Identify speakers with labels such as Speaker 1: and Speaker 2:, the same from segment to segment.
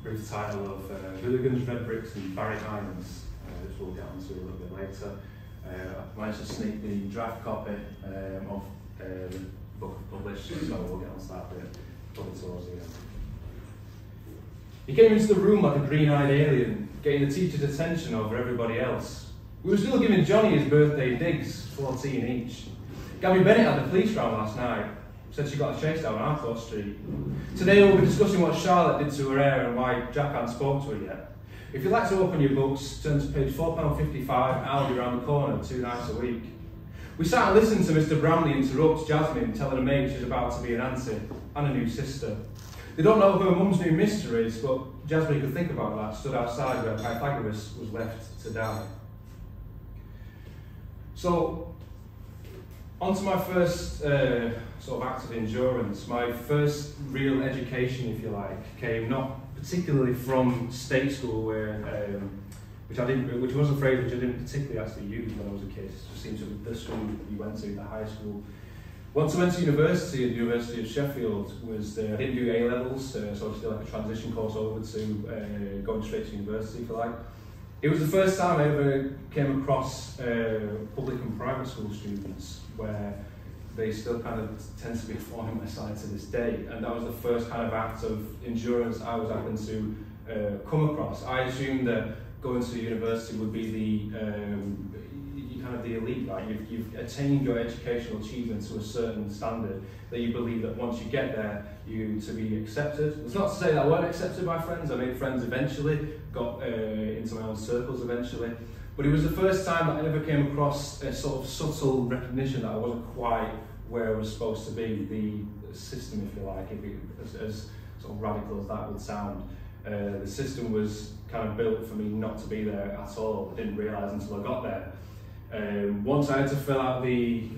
Speaker 1: Brief title of Hooligans, Red Bricks and Barry Hines, which we'll get onto a little bit later. I've managed to sneak the draft copy of the book published, so we'll get onto that bit probably towards the end. He came into the room like a green-eyed alien, getting the teacher's attention over everybody else. We were still giving Johnny his birthday digs, 14 each. Gabby Bennett had the police round last night. Said she got a chase down Arthur Street. Today we'll be discussing what Charlotte did to her hair and why Jack hadn't spoke to her yet. If you'd like to open your books, turn to page £4.55, Aldi around the corner 2 nights a week. We sat and listened to Mr. Bramley interrupt Jasmine, telling her mate she's about to be an auntie and a new sister. They don't know who her mum's new mister is, but Jasmine could think about that, stood outside where Pythagoras was left to die. So, on to my first sort of act of endurance. My first real education, if you like, came not particularly from state school, where which was a phrase which I didn't particularly actually use when I was a kid. It just seems to be the school you went to, the high school. Once I went to university at the University of Sheffield, I didn't do A levels, so I just did like a transition course over to going straight to university, if you like. It was the first time I ever came across public and private school students where they still kind of tend to be a thorn in my side to this day, and that was the first kind of act of endurance I was having to come across. I assumed that going to university would be the kind of the elite, right? You've attained your educational achievement to a certain standard that you believe that once you get there, you to be accepted. It's not to say that I weren't accepted by friends. I made friends eventually, got into my own circles eventually, but it was the first time that I ever came across a sort of subtle recognition that I wasn't quite where I was supposed to be. The system, if you like, as sort of radical as that would sound, the system was kind of built for me not to be there at all. I didn't realise until I got there. Once I had to fill out the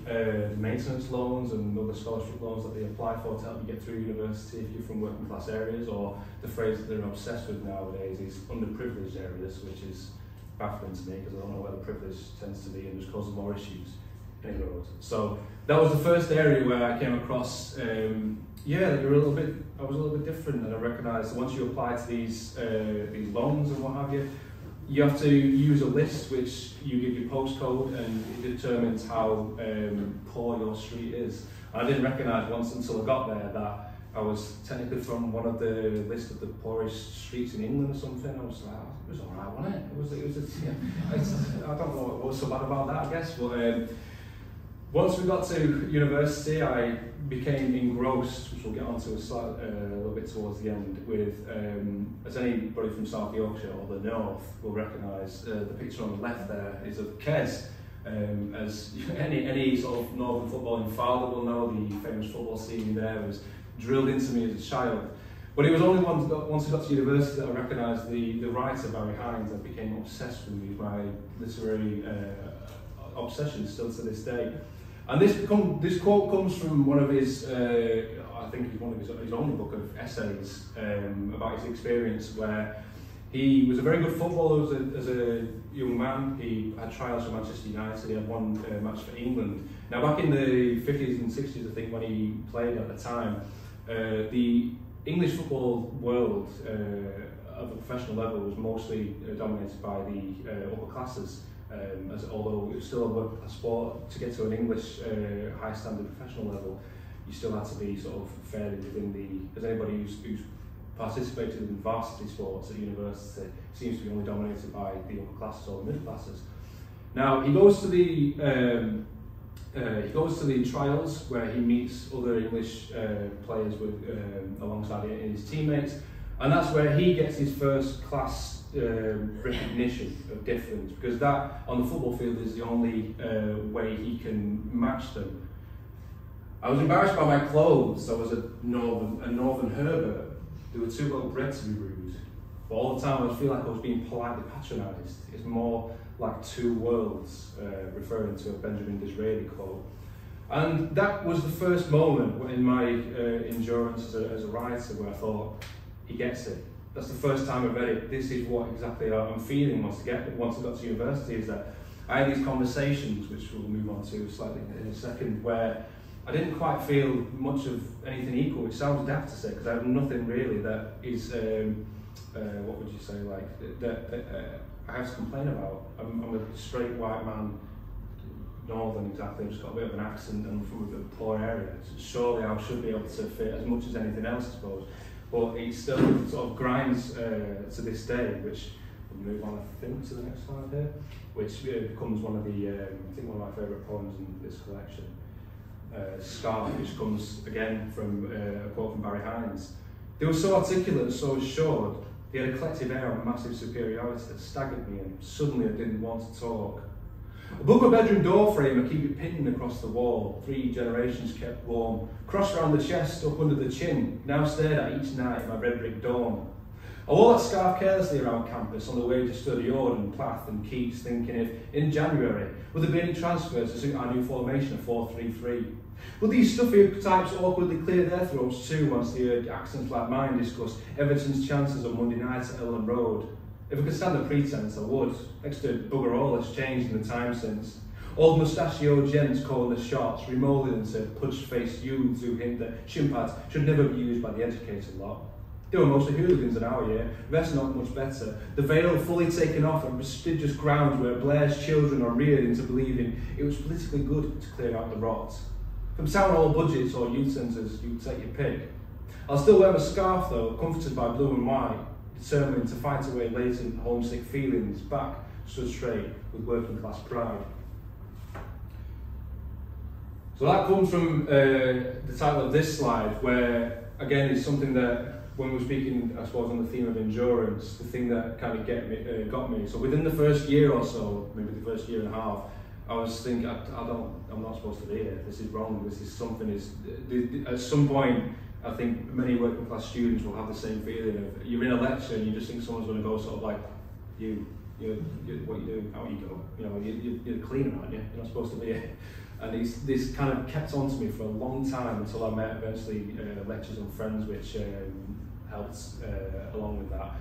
Speaker 1: maintenance loans and other scholarship loans that they apply for to help you get through university if you're from working class areas, or the phrase that they're obsessed with nowadays is underprivileged areas, which is baffling to me because I don't know where the privilege tends to be and just causes more issues in the road. So that was the first area where I came across, yeah, that I was a little bit different, and I recognised that once you apply to these loans and what have you, you have to use a list which you give your postcode and it determines how poor your street is. And I didn't recognise once until I got there that I was technically from one of the list of the poorest streets in England or something. I was like, it was alright, wasn't it? I don't know what was so bad about that, I guess. But once we got to university, I became engrossed, which we'll get onto a little bit towards the end, with, as anybody from South Yorkshire or the North will recognise, the picture on the left there is of Kes. As any sort of Northern footballing father will know, the famous football scene there was drilled into me as a child. But it was only once I got to university that I recognised the writer Barry Hines. I became obsessed with him. He's my literary obsession still to this day. And this quote comes from one of his, I think it's one of his only book of essays about his experience, where he was a very good footballer as a young man. He had trials for Manchester United. He had one match for England. Now, back in the 50s and 60s, I think, when he played at the time, the English football world at the professional level was mostly dominated by the upper classes. Although it was still a world-class sport, to get to an English high standard professional level, you still had to be sort of fairly within the, as anybody who's participated in varsity sports at university seems to be only dominated by the upper classes or the middle classes. Now he goes to the trials where he meets other English players alongside his teammates, and that's where he gets his first class recognition of difference, because that on the football field is the only way he can match them. I was embarrassed by my clothes. I was a northern Herbert. They were too well bred to be rude. But all the time I feel like I was being politely patronised. It's more like two worlds, referring to a Benjamin Disraeli quote. And that was the first moment in my endurance as a writer where I thought, he gets it. That's the first time I read it. This is what exactly I'm feeling once I got to university, is that I had these conversations, which we'll move on to slightly in a second, where I didn't quite feel much of anything equal, which sounds daft to say, because I have nothing really that is, what would you say, like, that I have to complain about. I'm a straight white man, northern exactly, I've just got a bit of an accent and from a bit of a poor area. So surely I should be able to fit as much as anything else, I suppose. But it still sort of grinds to this day, which we'll move on, I think, to the next slide here, which becomes one of the, I think one of my favourite poems in this collection. Scarf, which comes again from a quote from Barry Hines. They were so articulate and so assured, they had a collective air of massive superiority that staggered me, and suddenly I didn't want to talk. Above my bedroom door frame, I keep it pinned across the wall, 3 generations kept warm, crossed round the chest, up under the chin, now stared at each night in my red brick dorm. I wore that scarf carelessly around campus on the way to study Ord, Plath and Keats, thinking if, in January, would there be any transfers to suit our new formation of 4-3-3? Would these stuffy types awkwardly clear their throats too once they heard accents like mine discuss Everton's chances on Monday night at Ellen Road? If I could stand the pretense, I would. Next to bugger all that's changed in the time since. Old mustachioed gents calling the shots, remolded into pudge-faced youths who hint that shin pads should never be used by the educated lot. They were mostly hooligans in our year, rest not much better. The veil fully taken off on prestigious grounds where Blair's children are reared into believing it was politically good to clear out the rot. From town hall budgets or youth centres, you take your pick. I'll still wear my scarf though, comforted by blue and white, determined to fight away latent homesick feelings, back stood straight with working class pride. So that comes from the title of this slide, where again is something that when we're speaking, I suppose, on the theme of endurance, the thing that kind of got me. So within the first year or so, maybe the first year and a half, I was thinking, I'm not supposed to be here. This is wrong. This is something. At some point, I think many working class students will have the same feeling of you're in a lecture and you just think someone's going to go sort of like, what you do, out you go. You know, you're the cleaner, aren't you? You're not supposed to be here. And this kind of kept on to me for a long time until I met eventually Lectures and Friends, which helped along with that.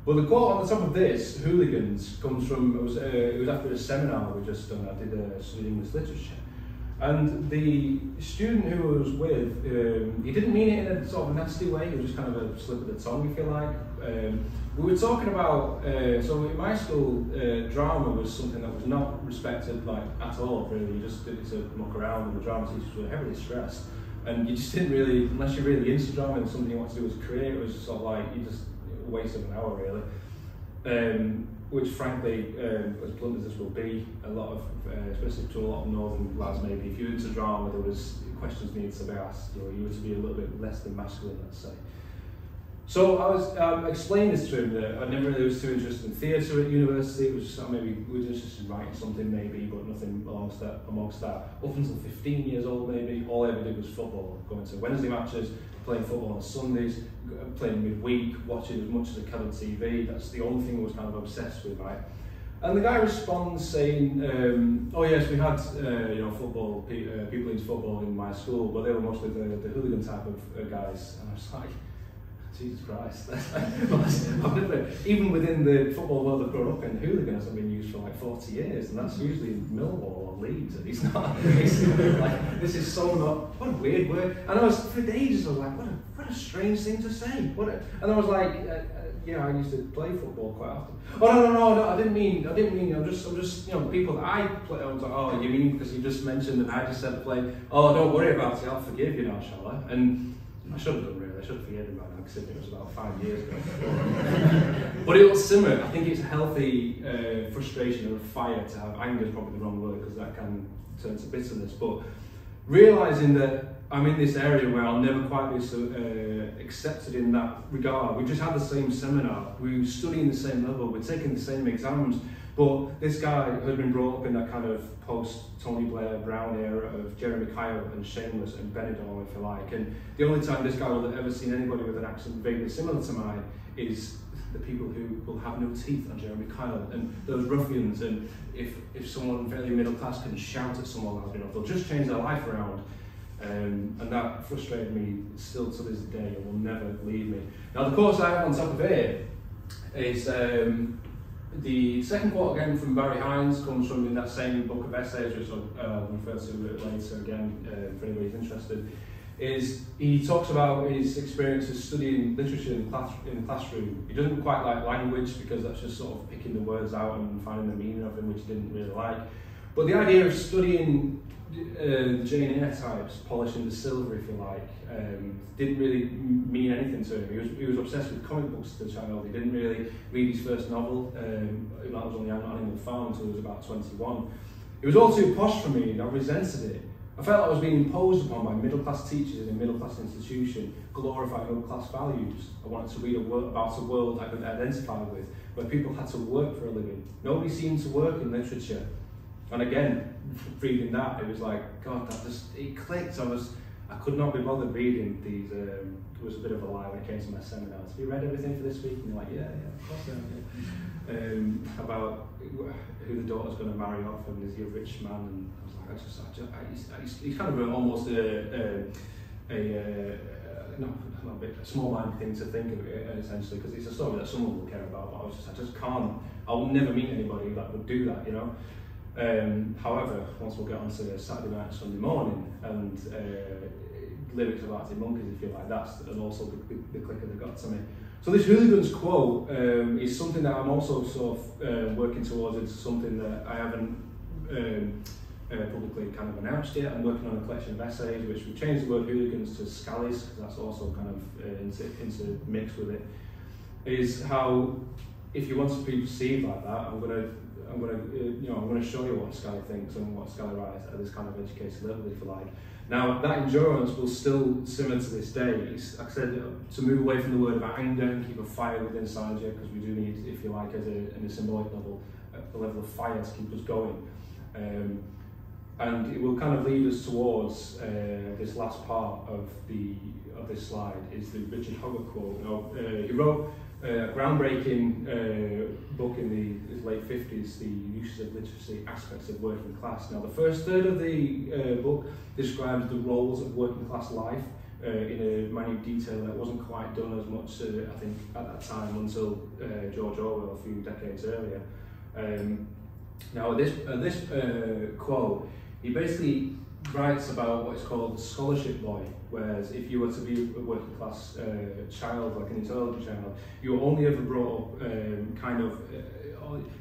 Speaker 1: But the quote on the top of this, hooligans, comes from, it was after a seminar we just done. I did study English literature. And the student who I was with, he didn't mean it in a sort of nasty way, it was just kind of a slip of the tongue, if you like. We were talking about, so in my school, drama was something that was not respected like at all, really. You just did it to muck around, and the drama teachers were heavily stressed. And you just didn't really, unless you're really into drama and something you want to do as a career, it was just sort of like, you just a waste of an hour, really. Which frankly, as blunt as this will be, a lot of, especially to a lot of northern lads maybe, if you're into drama, there was questions needed to be asked, you were to be a little bit less than masculine, let's say. So I was explaining this to him that I never really was too interested in theatre at university. It was just maybe we were interested in writing something maybe, but nothing amongst that. Up until 15 years old maybe, all I ever did was football, going to Wednesday matches, playing football on Sundays, playing midweek, watching as much as I can on TV. That's the only thing I was kind of obsessed with, right? And the guy responds saying, oh yes, we had football, people into football in my school, but they were mostly the hooligan type of guys. And I was like, Jesus Christ. I've never, even within the football world I've grown up in, hooligan hasn't been used for like 40 years, and that's usually in Millwall or Leeds, and it's not, like, this is so not, what a weird word. And I was, for ages, I was like, what a strange thing to say. And I was like, yeah, I used to play football quite often. Oh, no, I didn't mean, I'm just, people that I play, I was like, oh, you mean because you just mentioned that I just said to play, oh, don't worry about it, I'll forgive you now, shall I? And I should have done, really. I should have forgiven by now, because it was about 5 years ago. But it was similar. I think it's a healthy frustration or fire to have. Anger is probably the wrong word, because that can turn to bitterness. But realising that I'm in this area where I'll never quite be so, accepted in that regard. We just had the same seminar. We were studying the same level. We're taking the same exams. But this guy had been brought up in that kind of post-Tony Blair, Brown era of Jeremy Kyle and Shameless and Benidorm, if you like. And the only time this guy will have ever seen anybody with an accent vaguely similar to mine is the people who will have no teeth on Jeremy Kyle and those ruffians. And if someone very middle class can shout at someone loud enough, they'll just change their life around. And that frustrated me still to this day. It will never leave me. Now the quotes I have on top of here is the second quote again from Barry Hines, comes from in that same book of essays, which I'll refer to later again for anybody who's interested. Is he talks about his experiences studying literature in the classroom. He doesn't quite like language because that's just sort of picking the words out and finding the meaning of them, which he didn't really like. But the idea of studying Jane Eyre types, polishing the silver, if you like, didn't really mean anything to him. He was obsessed with comic books as a child. He didn't really read his first novel. That was on the Animal Farm until he was about 21. It was all too posh for me, and I resented it. I felt I was being imposed upon by middle-class teachers in a middle-class institution, glorifying middle-class values. I wanted to read about a world I could identify with, where people had to work for a living. Nobody seemed to work in literature. And again, reading that, it was like, God, it clicked. I could not be bothered reading these. It was a bit of a lie when it came to my seminars. Have you read everything for this week? And you're like, yeah, of course I have. About who the daughter's going to marry off, and is he a rich man? And I was like, he's kind of almost a small-minded thing to think of it, essentially, because it's a story that someone will care about. But I just can't. I will never meet anybody that would do that, you know. However, once we'll get on to Saturday night, Sunday morning, and lyrics of Arctic Monkeys, if you like, that's and also the clicker that got to me. So this hooligans quote is something that I'm also sort of working towards. It's something that I haven't publicly kind of announced yet. I'm working on a collection of essays which we changed the word hooligans to scallies, because that's also kind of intermixed with it. Is how, if you want to be perceived like that, I'm going to show you what Scally thinks and what Scally writes at this kind of educated level, if you like. Now, that endurance will still simmer to this day. It's, like I said, to move away from the word of anger and keep a fire within inside you, because we do need, if you like, in a symbolic level, a level of fire to keep us going. And it will kind of lead us towards this last part of this slide, is the Richard Hoggart quote. Now, he wrote a groundbreaking book in his late 50s, The Uses of Literacy, Aspects of Working Class. Now, the first third of the book describes the roles of working class life in a minute detail that wasn't quite done as much, I think, at that time until George Orwell a few decades earlier. Now, at this quote, he basically writes about what is called the scholarship boy, whereas if you were to be a working class child, like an intelligent child, you're only ever brought up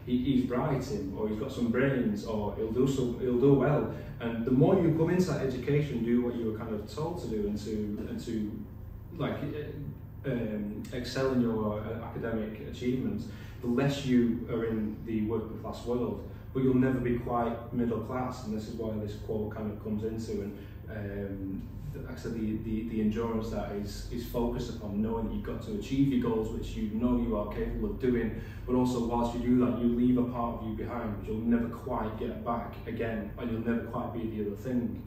Speaker 1: he's bright, or he's got some brains, or he'll do well. And the more you come into that education, do what you were kind of told to do, and to like excel in your academic achievements, the less you are in the working class world. But you'll never be quite middle class, and this is why this quote kind of comes into, and actually the endurance that is focused upon knowing that you've got to achieve your goals, which you know you are capable of doing, but also whilst you do that, you leave a part of you behind, which you'll never quite get back again, and you'll never quite be the other thing.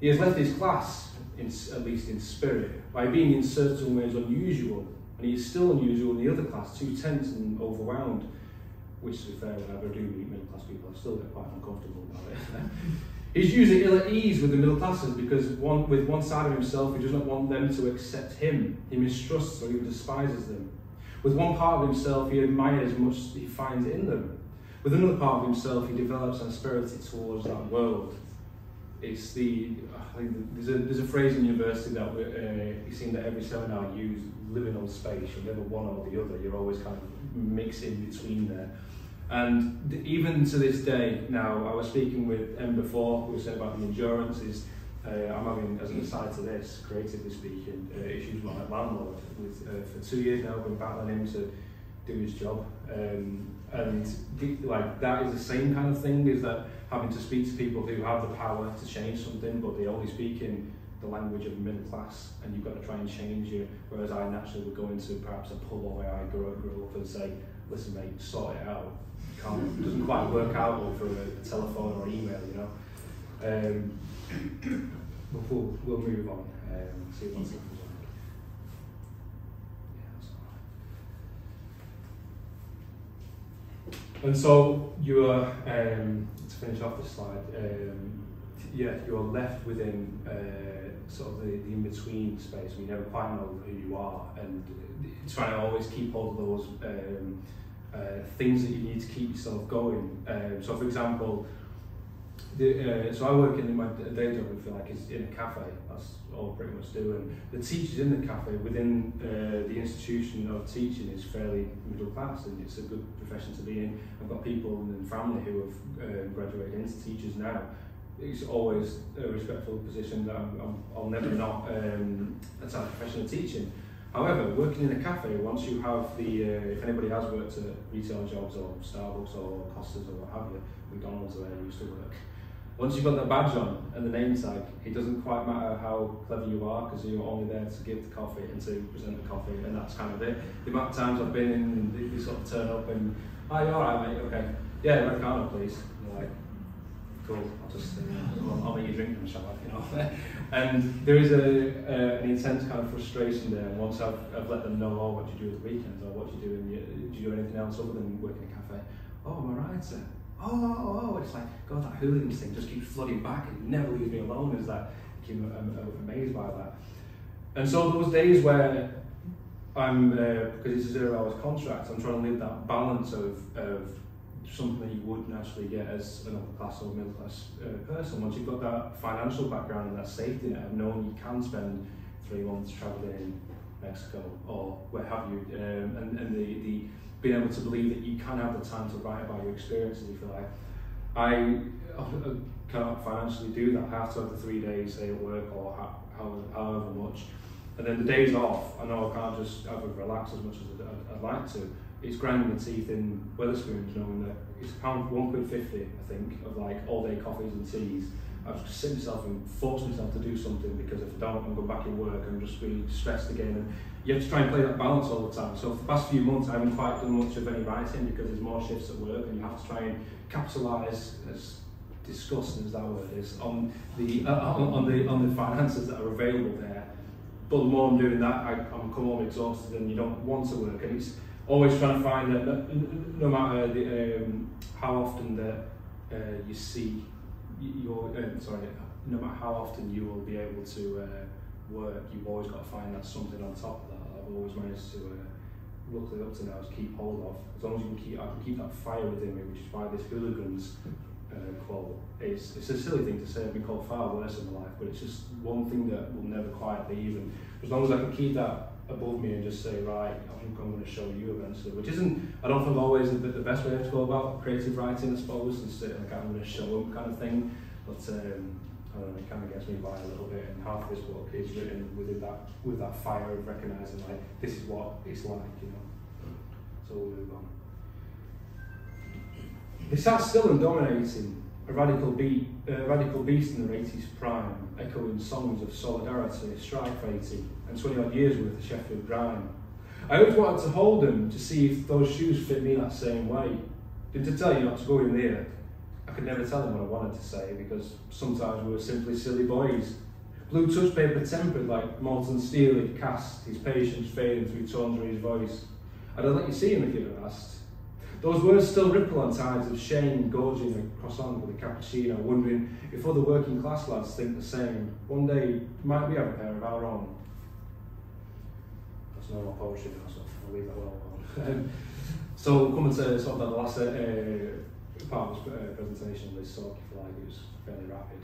Speaker 1: He has left his class, at least in spirit, by being in certain ways unusual, and he is still unusual in the other class, too tense and overwhelmed. Which, to be fair, whenever I do meet middle class people, I still get quite uncomfortable about it. He's usually ill at ease with the middle classes because with one side of himself, he does not want them to accept him. He mistrusts or even despises them. With one part of himself, he admires much he finds in them. With another part of himself, he develops an asperity towards that world. It's there's a phrase in university that you seem that every seminar use, liminal space. You're never one or the other. You're always kind of mixed in between there. And even to this day, now, I was speaking with Em before, who was saying about the endurance, I'm having, as an aside to this, creatively speaking, issues with my landlord. For 2 years now, I've been battling him to do his job. Like, that is the same kind of thing, is that having to speak to people who have the power to change something, but they only speak in the language of the middle class, and you've got to try and change it, whereas I naturally would go into perhaps a pub where I grew up and say, listen mate, sort it out. It doesn't quite work out over a telephone or email, you know. We'll move on, see what's like. And so you're, to finish off this slide, yeah, you're left within sort of the in-between space where you never quite know who you are, and trying to always keep hold of those things that you need to keep yourself going. So for example, so I work in my day job, I feel like, is in a cafe. That's all I pretty much do. And the teachers in the cafe within the institution of teaching is fairly middle class, and it's a good profession to be in. I've got people and family who have graduated into teachers now. It's always a respectful position that I'll never not that's our profession of teaching. However, working in a cafe, once you have the, if anybody has worked at retail jobs or Starbucks or Costas or what have you, McDonald's or where I used to work, once you've got the badge on and the name tag, it doesn't quite matter how clever you are, because you're only there to give the coffee and to present the coffee, and that's kind of it. The amount of times I've been in, and they sort of turn up and, "Hi, you alright mate? Okay. Yeah, Americano please." And you're like, "Cool, I'll just, I'll make you drink and shut up," you know. And there is an intense kind of frustration there, and once I've let them know, "Oh, what do you do at the weekends, or what do you do, do you do anything else other than work in a cafe?" "Oh, I'm a writer." Oh, it's like, God, that hooligans thing just keeps flooding back and never leaves me alone. Is that, I'm amazed by that. And so those days where I'm, because it's a 0 hours contract, I'm trying to live that balance of something that you would naturally get as an upper class or middle class person. Once you've got that financial background and that safety net of knowing you can spend 3 months traveling in Mexico or where have you, and the being able to believe that you can have the time to write about your experiences, if you like. I cannot financially do that. I have to have the 3 days, say, at work or however much. And then the days off, I know I can't just either relax as much as I'd like to. It's grinding the teeth in Wetherspoons, knowing that it's £1.50, I think, of like all-day coffees and teas. I've just sit myself and forced myself to do something, because if I don't, I'm going back in work and just really stressed again. And you have to try and play that balance all the time. So for the past few months, I haven't quite done much of any writing, because there's more shifts at work, and you have to try and capitalise, as disgusting as that word is, on the finances that are available there. But the more I'm doing that, I'm come home exhausted, and you don't want to work. And it's always trying to find that no matter how often that you see no matter how often you will be able to work, you've always got to find that something on top of that. I've always managed to, luckily up to now, is keep hold of. As long as you can I can keep that fire within me, which is why this hooligans quote, it's a silly thing to say. I've been called far worse in my life, but it's just one thing that will never quite leave. And as long as I can keep that above me and just say, right, I think I'm going to show you eventually, which isn't, I don't think always the best way to go about creative writing, I suppose, and say like, I'm going to show them kind of thing. But I don't know, it kind of gets me by a little bit, and half this book is written with that fire of recognising, like, this is what it's like, you know. So we'll move on. They sat still and dominating, a radical beast in their 80s prime, echoing songs of solidarity, strife 80, and 20 odd years worth of Sheffield grime. I always wanted to hold them to see if those shoes fit me that same way. Didn't tell you not to go in there. I could never tell him what I wanted to say, because sometimes we were simply silly boys. Blue touch paper tempered like molten steel, he'd cast, his patience fading through tones of his voice. I'd have let you see him if you'd have asked. Those words still ripple on tides of shame, gorging a croissant with a cappuccino, wondering if other working class lads think the same. One day, might we have a pair of our own? That's no more poetry now, so I'll leave that well alone. So coming to sort of the last part of this presentation, this talk, if you like, it was fairly rapid.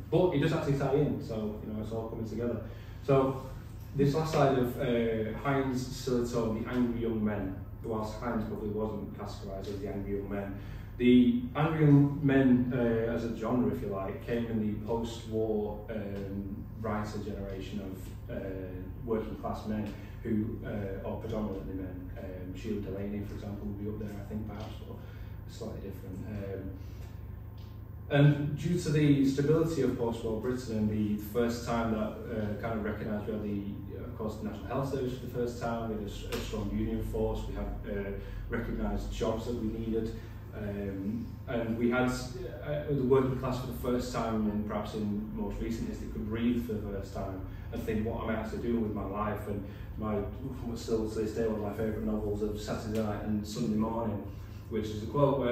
Speaker 1: But it does actually tie in, so you know, it's all coming together. So this last slide of Heinz Silito, The Angry Young Men. Whilst Heinz probably wasn't categorised as the angry young men, the angry young men as a genre, if you like, came in the post-war writer generation of working class men who, or predominantly men. Sheila Delaney, for example, would be up there, I think, perhaps, but slightly different. And due to the stability of post-war Britain and the first time that kind of recognised we had of course, the National Health Service for the first time, we had a strong union force, we had recognised jobs that we needed, and we had the working class for the first time, and perhaps in most recent history, could breathe for the first time and think, what am I actually doing with my life? And what's still to this day one of my favourite novels of Saturday Night and Sunday Morning, which is a quote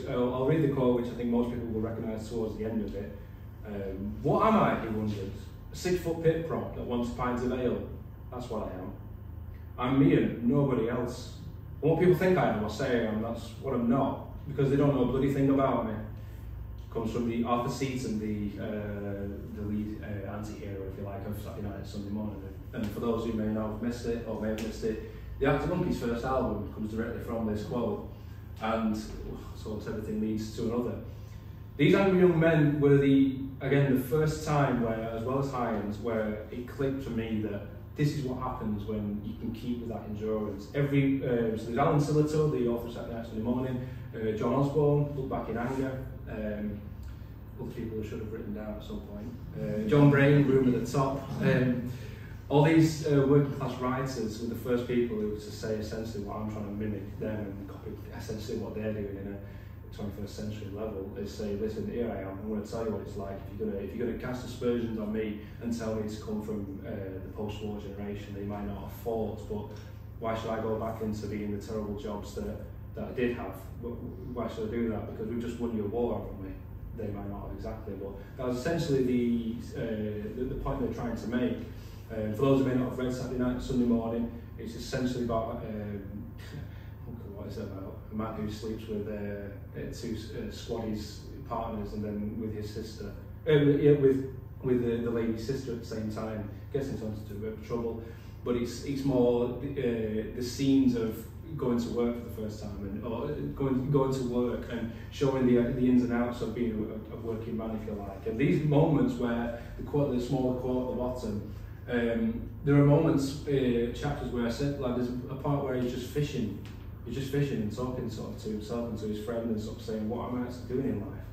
Speaker 1: I'll read the quote, which I think most people will recognise towards the end of it. What am I, he wondered? A 6-foot pit prop that wants pints of ale? That's what I am. I'm me and nobody else. And what people think I am or say I am, that's what I'm not, because they don't know a bloody thing about me. Comes from the Arthur Seaton, the lead anti-hero, if you like, of Saturday Night and Sunday Morning. And for those who may not have missed it, or may have missed it, the Arctic Monkeys' first album comes directly from this quote, and so everything leads to another. These Angry Young Men were again the first time where, as well as Hines, where it clicked for me that this is what happens when you can keep with that endurance. So there's Alan Sillitoe, the author of Saturday Night Sunday Morning, John Osborne, Look Back in Anger, other people I should have written down at some point, John Brain, Room at the Top. All these working class writers were the first people who were to say essentially what I'm trying to mimic them and copy essentially what they're doing in a 21st century level. They say, listen, here I am, I'm going to tell you what it's like. If you're going to cast aspersions on me and tell me it's come from the post-war generation they might not have fought, but why should I go back into being the terrible jobs that I did have? Why should I do that? Because we've just won your war, haven't we? They might not have exactly, but that was essentially the point they're trying to make. For those who may not have read Saturday Night and Sunday Morning, it's essentially about what is it about? A man who sleeps with two squaddies partners, and then with his sister, with the lady's sister at the same time, gets into a bit of trouble. But it's more the scenes of going to work for the first time, or going to work and showing the ins and outs of being a working man, if you like. And these moments where the smaller quote at the bottom. There are moments, chapters where I said, like, there's a part where he's just fishing and talking sort of to himself and to his friend and sort of saying, what am I actually doing in life?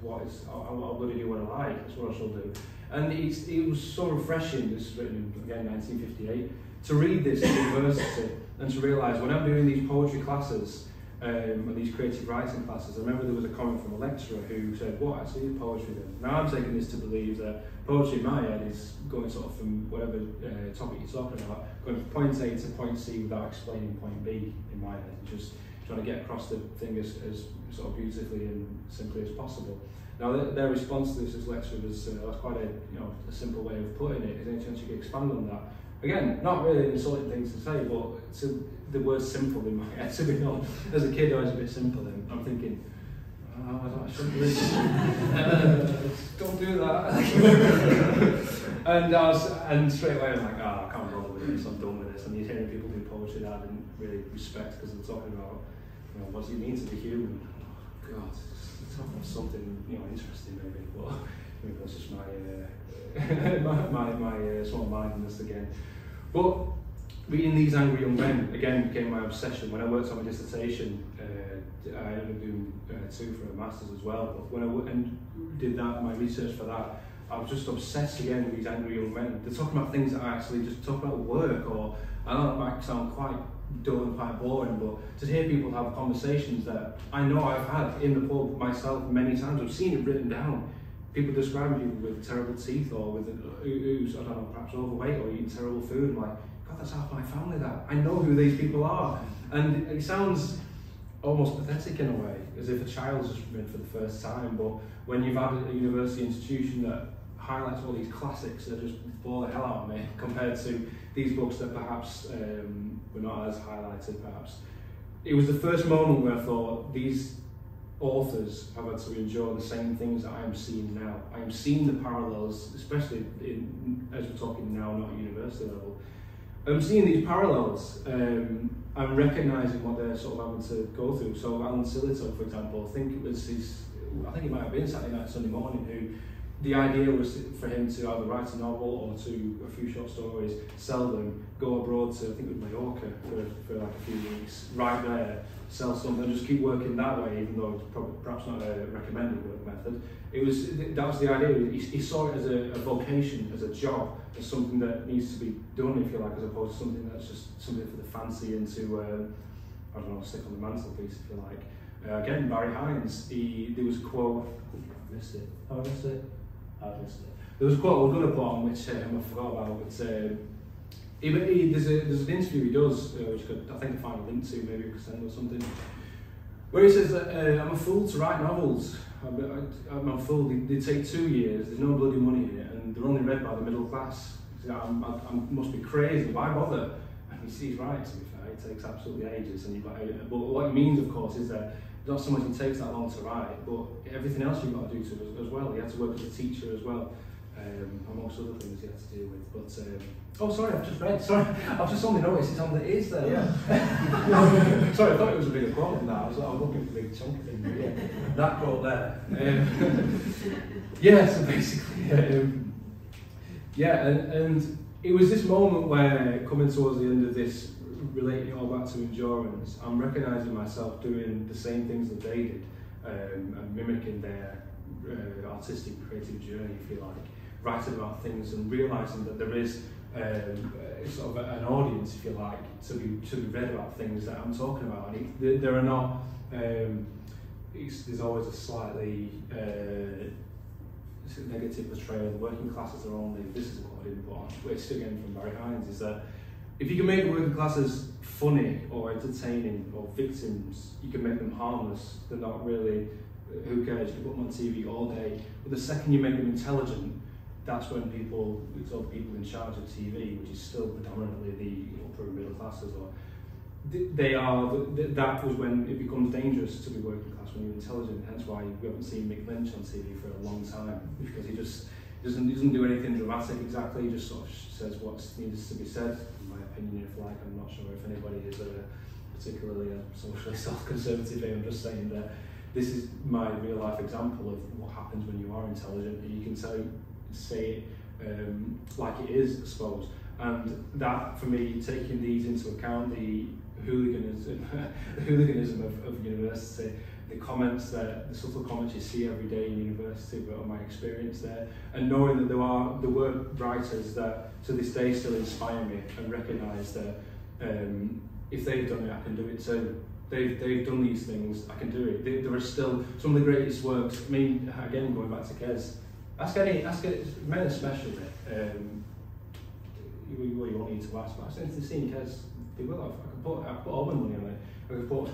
Speaker 1: I'm going to do what I like, that's what I shall do. And it was so refreshing, this is written again 1958, to read this at university and to realise when I'm doing these poetry classes, and these creative writing classes, I remember there was a comment from a lecturer who said, what actually is poetry then? Now I'm taking this to believe that poetry in my head is going sort of from whatever topic you're talking about, going from point A to point C without explaining point B in my head, just trying to get across the thing as sort of beautifully and simply as possible. Now their response to this as lecturer was that's quite a simple way of putting it. Is there any chance you could expand on that? Again, not really an insulting thing to say, but the word simple in my head, to be honest, as a kid I was a bit simple, and I'm thinking, I shouldn't do this. Don't do that. and straight away I'm like, I can't bother with this, I'm done with this. And you're hearing people do poetry that I didn't really respect because they're talking about, what does it mean to be human? Oh, God, it's talking about something, interesting maybe, but maybe that's just my small-mindedness again. But reading these Angry Young Men again became my obsession. When I worked on my dissertation, I ended up doing 2 for a master's as well. But when I did that, my research for that, I was just obsessed again with these Angry Young Men. They're talking about things that I actually just talk about work, or I know it might sound quite dull and quite boring, but to hear people have conversations that I know I've had in the pub myself many times. I've seen it written down. People describing people with terrible teeth, or with who's, I don't know, perhaps overweight or eating terrible food. I'm like, God, that's half my family. That I know who these people are, and it sounds almost pathetic in a way, as if a child's just read for the first time. But when you've had a university institution that highlights all these classics that just bore the hell out of me, compared to these books that perhaps were not as highlighted, perhaps. It was the first moment where I thought, these authors have had to endure the same things that I am seeing now. I am seeing the parallels, especially as we're talking now, not at university level. I'm seeing these parallels. I'm recognising what they're sort of having to go through. So Alan Sillitoe, for example, I think it might have been Saturday Night, Sunday Morning, who the idea was for him to either write a novel or to a few short stories, sell them, go abroad to, I think it was Mallorca for like a few weeks, right there, sell something, and just keep working that way, even though it's probably perhaps not a recommended work method. That was the idea. He saw it as a vocation, as a job, as something that needs to be done, if you like, as opposed to something that's just something for the fancy and to, I don't know, stick on the mantelpiece, if you like. Again, Barry Hines, there was a quote, I missed it. Oh, I missed it. There was a quote I was going to put on, which I forgot about. It's, there's an interview he does, which I think I find a link to, maybe I could send or something, where he says that I'm a fool to write novels. I'm a fool. They take 2 years. There's no bloody money in it, and they're only read by the middle class. I must be crazy. Why bother? And he's right. To be fair, it takes absolutely ages. But what he means, of course, is that not so much it takes that long to write, but everything else you've got to do to as well. He had to work as a teacher as well, amongst other things he had to deal with. But oh, sorry, I've just read. Sorry, I've just only noticed it's on the ears there. Yeah. Sorry, I thought it was a bigger quote than that. I was looking for the big chunky thing. But yeah, that quote there. Yeah. So basically, yeah, and it was this moment where, coming towards the end of this, relating it all back to endurance, I'm recognising myself doing the same things that they did, and mimicking their artistic, creative journey, if you like, writing about things and realising that there is sort of an audience, if you like, to be read about things that I'm talking about. And there are not, there's always a slightly negative portrayal. The working classes are only, this is what I didn't put on, but it's again from Barry Hines, is that if you can make the working classes funny or entertaining or victims, you can make them harmless. They're not really, who cares, you can put them on TV all day. But the second you make them intelligent, that's when it's all the people in charge of TV, which is still predominantly the upper middle classes, or that was when it becomes dangerous to be working class, when you're intelligent. Hence why we haven't seen Mick Lynch on TV for a long time, because he just doesn't do anything dramatic exactly. He just sort of says what needs to be said. In my opinion, if like, I'm not sure if anybody is particularly a socially self-conservative. I'm just saying that this is my real life example of what happens when you are intelligent, and you can say it like it is, I suppose. And that, for me, taking these into account, the hooliganism of university, the comments, the subtle comments you see every day in university about my experience there, and knowing that there were writers that to this day still inspire me and recognise that if they've done it, I can do it too. They've done these things, I can do it. There are still some of the greatest works. I mean, again, going back to Kes, ask men especially. You won't need to ask, but I've seen Kes, they will have. I could put all my money on it. I could put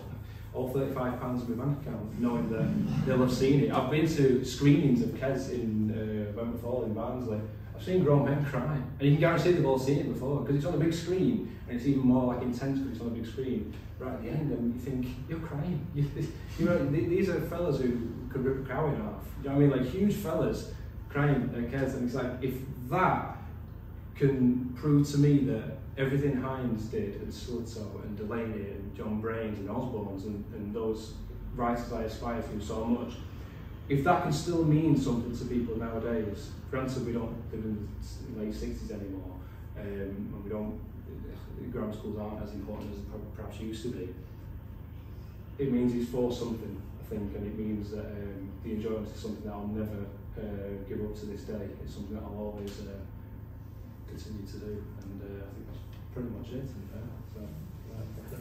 Speaker 1: all £35 in my bank account, knowing that they'll have seen it. I've been to screenings of Kes in Wentworth Hall in Barnsley. I've seen grown men cry, and you can guarantee they've all seen it before, because it's on a big screen, and it's even more like intense because it's on a big screen. Right at the end, and you think, you're crying. These are fellas who could rip a cow in half. You know what I mean? Like huge fellas crying at Kes, and it's like, if that can prove to me that everything Hines did, and Slitto, and Delaney, and John Brains, and Osborne's, and those writers I aspire to so much, if that can still mean something to people nowadays, granted we don't live in the late 60s anymore, and we don't, grammar schools aren't as important as they perhaps used to be, it means he's for something, I think, and it means that the enjoyment is something that I'll never give up to this day. It's something that I'll always continue to do, and I think that's pretty much it. So,